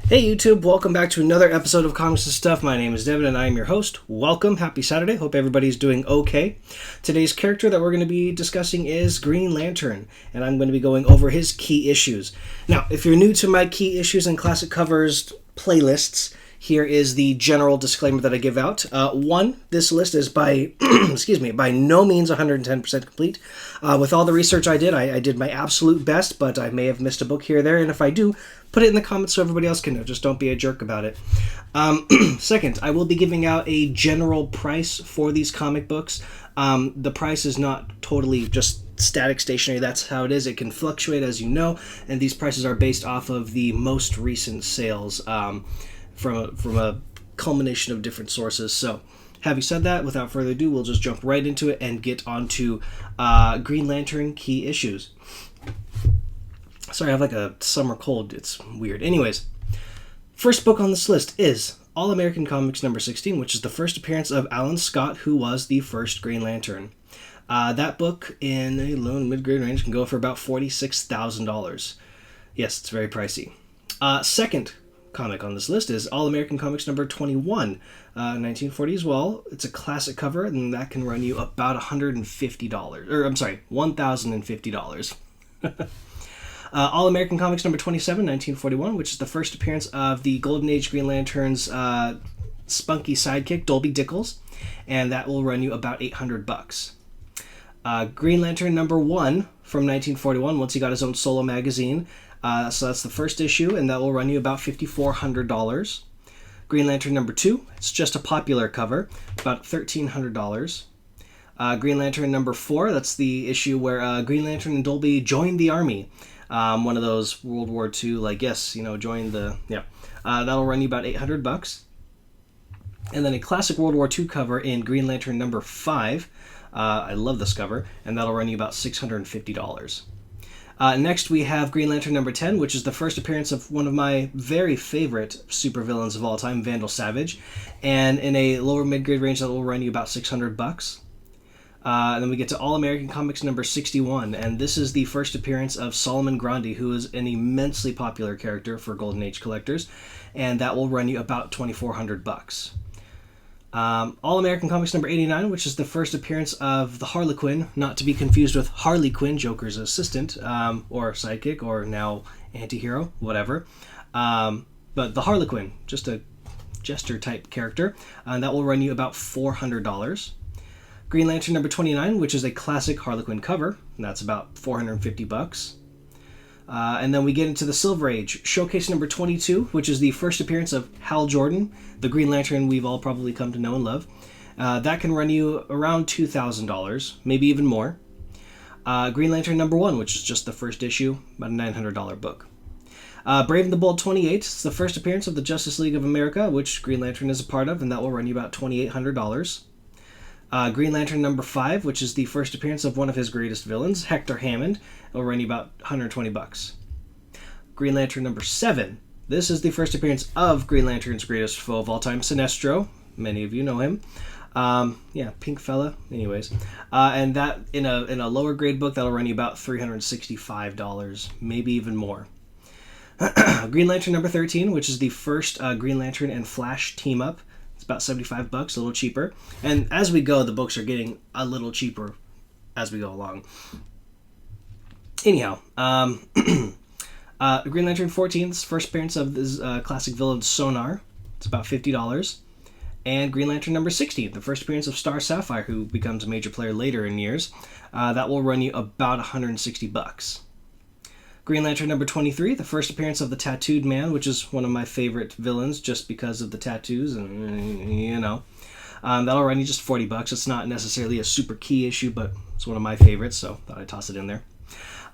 Hey YouTube, welcome back to another episode of Comics and Stuff. My name is Devin and I am your host. Welcome, happy Saturday, hope everybody's doing okay. Today's character that we're going to be discussing is Green Lantern, and I'm going to be going over his key issues. Now, if you're new to my key issues and classic covers playlists, here is the general disclaimer that I give out. One, this list is by no means 110% complete. With all the research I did my absolute best, but I may have missed a book here or there, and if I do, put it in the comments so everybody else can know. Just don't be a jerk about it. Second, I will be giving out a general price for these comic books. The price is not totally just static stationary. That's how it is. It can fluctuate, as you know, and these prices are based off of the most recent sales from a culmination of different sources. So, having said that, without further ado, we'll just jump right into it and get onto Green Lantern key issues. Sorry, I have like a summer cold. It's weird. Anyways, first book on this list is All American Comics number 16, which is the first appearance of Alan Scott, who was the first Green Lantern. That book in a low and mid-grade range can go for about $46,000. Yes, it's very pricey. Second comic on this list is All American Comics number 21, 1940 as well. It's a classic cover, and that can run you about $1,050. All American Comics number 27, 1941, which is the first appearance of the Golden Age Green Lantern's spunky sidekick, Dolby Dickles, and that will run you about $800. Green Lantern number 1 from 1941, once he got his own solo magazine. So that's the first issue, and that will run you about $5,400. Green Lantern number 2, it's just a popular cover, about $1,300. Green Lantern number 4, that's the issue where Green Lantern and Dolby joined the army. One of those World War II, joined the, that'll run you about $800. And then a classic World War II cover in Green Lantern number 5. I love this cover, and that'll run you about $650. Next, we have Green Lantern number 10, which is the first appearance of one of my very favorite supervillains of all time, Vandal Savage. And in a lower mid-grade range, that will run you about $600. And then we get to All American Comics number 61, and this is the first appearance of Solomon Grandi, who is an immensely popular character for Golden Age collectors, and that will run you about $2,400. All American Comics number 89, which is the first appearance of the Harlequin, not to be confused with Harley Quinn, Joker's assistant, or sidekick, or now anti-hero, whatever. But the Harlequin, just a jester-type character, and that will run you about $400. Green Lantern number 29, which is a classic Harlequin cover, and that's about $450. And then we get into the Silver Age, Showcase number 22, which is the first appearance of Hal Jordan, the Green Lantern we've all probably come to know and love. That can run you around $2,000, maybe even more. Green Lantern number 1, which is just the first issue, about a $900 book. Brave and the Bold 28, it's the first appearance of the Justice League of America, which Green Lantern is a part of, and that will run you about $2,800. Green Lantern number 5, which is the first appearance of one of his greatest villains, Hector Hammond. It'll run you about $120. Green Lantern number 7. This is the first appearance of Green Lantern's greatest foe of all time, Sinestro. Many of you know him. Pink fella. Anyways. And that, in a lower grade book, that'll run you about $365, maybe even more. Green Lantern number 13, which is the first Green Lantern and Flash team-up. It's about $75, a little cheaper. And as we go, the books are getting a little cheaper as we go along. Anyhow, Green Lantern 14, this first appearance of this classic villain Sonar. It's about $50. And Green Lantern number 16, the first appearance of Star Sapphire, who becomes a major player later in years. That will run you about $160. Green Lantern number 23, the first appearance of the Tattooed Man, which is one of my favorite villains just because of the tattoos, and that'll run you just $40. It's not necessarily a super key issue, but it's one of my favorites, so thought I'd toss it in there.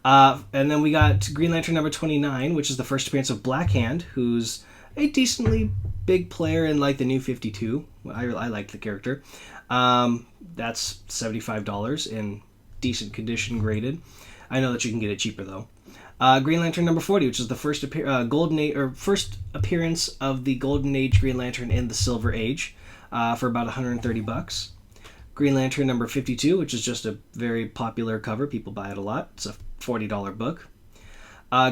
And then we got Green Lantern number 29, which is the first appearance of Black Hand, who's a decently big player in the New 52. I like the character. That's $75 in decent condition graded. I know that you can get it cheaper though. Green Lantern number 40, which is the first first appearance of the Golden Age Green Lantern in the Silver Age, for about $130. Green Lantern number 52, which is just a very popular cover. People buy it a lot. It's a $40 book.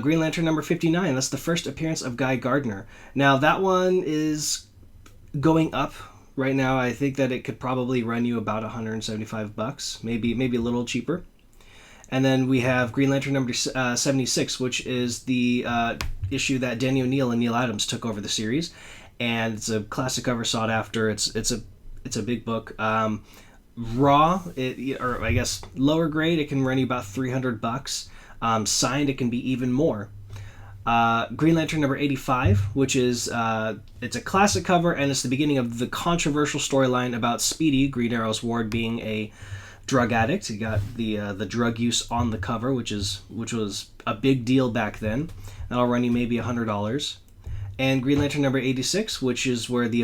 Green Lantern number 59. That's the first appearance of Guy Gardner. Now, that one is going up right now. I think that it could probably run you about $175, maybe a little cheaper. And then we have Green Lantern number 76, which is the issue that Danny O'Neill and Neil Adams took over the series, and it's a classic cover, sought after. It's a big book. Raw, or I guess lower grade, it can run you about $300. Signed, it can be even more. Green Lantern number 85, which is it's a classic cover, and it's the beginning of the controversial storyline about Speedy, Green Arrow's ward, being a drug addict. You got the drug use on the cover, which was a big deal back then. That'll run you maybe $100. And Green Lantern number 86, which is where the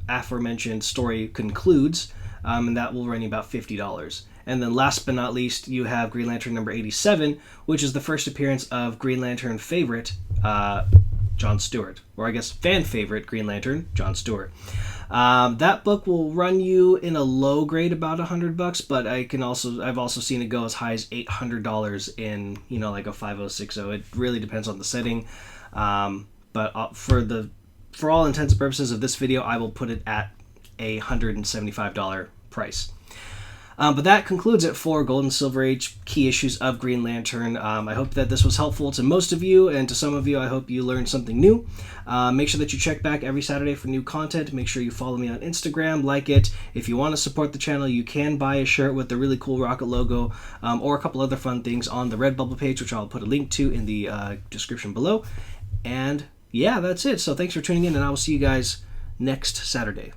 aforementioned story concludes, and that will run you about $50. And then last but not least, you have Green Lantern number 87, which is the first appearance of Green Lantern favorite John Stewart, or I guess fan favorite Green Lantern John Stewart. That book will run you in a low grade about $100, but I've also seen it go as high as $800 in like a 5060. It really depends on the setting, but for all intents and purposes of this video, I will put it at a $175 price. But that concludes it for Gold and Silver Age key issues of Green Lantern. I hope that this was helpful to most of you, and to some of you, I hope you learned something new. Make sure that you check back every Saturday for new content. Make sure you follow me on Instagram, like it. If you want to support the channel, you can buy a shirt with the really cool Rocket logo, or a couple other fun things on the Redbubble page, which I'll put a link to in the description below. And yeah, that's it. So thanks for tuning in, and I will see you guys next Saturday.